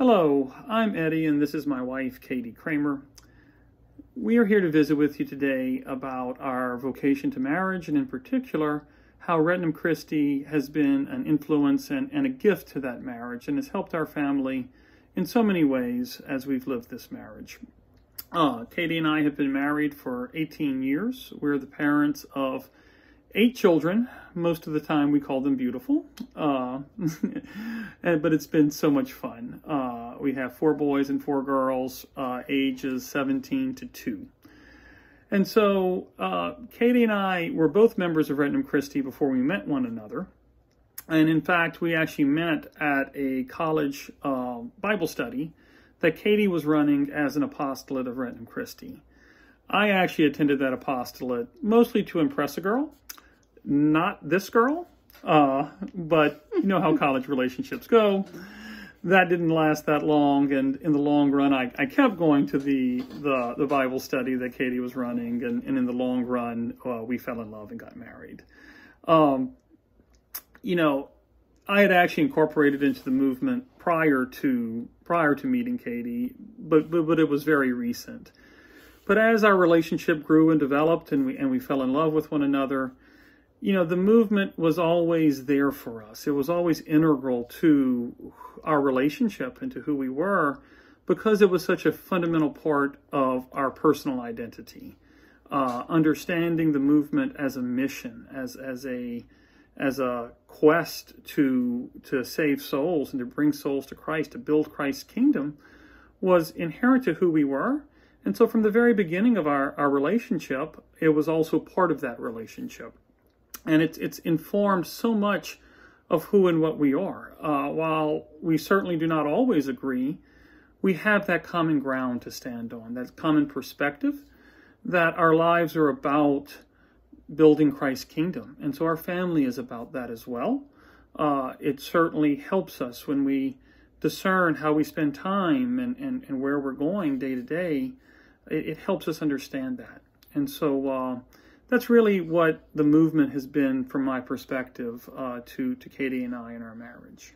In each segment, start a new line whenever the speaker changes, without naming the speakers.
Hello, I'm Eddie, and this is my wife, Katie Kramer. We are here to visit with you today about our vocation to marriage, and in particular, how Regnum Christi has been an influence and a gift to that marriage, and has helped our family in so many ways as we've lived this marriage. Katie and I have been married for 18 years. We're the parents of 8 children. Most of the time we call them beautiful, but it's been so much fun. We have 4 boys and 4 girls, ages 17 to 2. And so Katie and I were both members of Regnum Christi before we met one another. And in fact, we actually met at a college Bible study that Katie was running as an apostolate of Regnum Christi. I actually attended that apostolate mostly to impress a girl. Not this girl, but you know how college relationships go. That didn't last that long, and in the long run, I kept going to the Bible study that Katie was running, and in the long run, we fell in love and got married. You know, I had actually incorporated into the movement prior to meeting Katie, but it was very recent. But as our relationship grew and developed, and we fell in love with one another, you know, the movement was always there for us. It was always integral to our relationship and to who we were, because it was such a fundamental part of our personal identity. Understanding the movement as a mission, as a quest to save souls and to bring souls to Christ, to build Christ's kingdom, was inherent to who we were. And so from the very beginning of our relationship, it was also part of that relationship. And it's informed so much of who and what we are. While we certainly do not always agree, we have that common ground to stand on, that common perspective that our lives are about building Christ's kingdom. And so our family is about that as well. It certainly helps us when we discern how we spend time and where we're going day to day. It helps us understand that. And so that's really what the movement has been from my perspective to Katie and I in our marriage.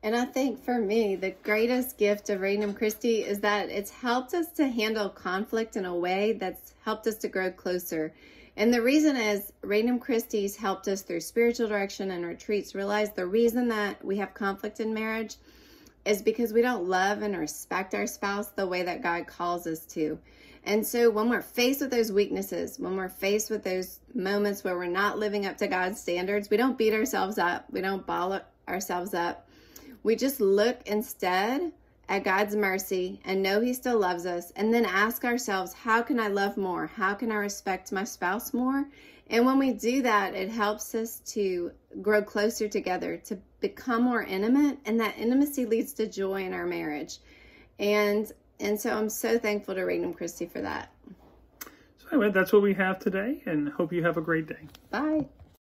And I think for me, the greatest gift of Regnum Christi is that it's helped us to handle conflict in a way that's helped us to grow closer. And the reason is Regnum Christi's helped us through spiritual direction and retreats realize the reason that we have conflict in marriage is because we don't love and respect our spouse the way that God calls us to. And so when we're faced with those weaknesses, when we're faced with those moments where we're not living up to God's standards, we don't beat ourselves up. We don't ball ourselves up. We just look instead at God's mercy and know He still loves us, and then ask ourselves, how can I love more? How can I respect my spouse more? And when we do that, it helps us to grow closer together, to become more intimate, and that intimacy leads to joy in our marriage. And so I'm so thankful to Regnum Christi for that.
So anyway, that's what we have today, and hope you have a great day.
Bye.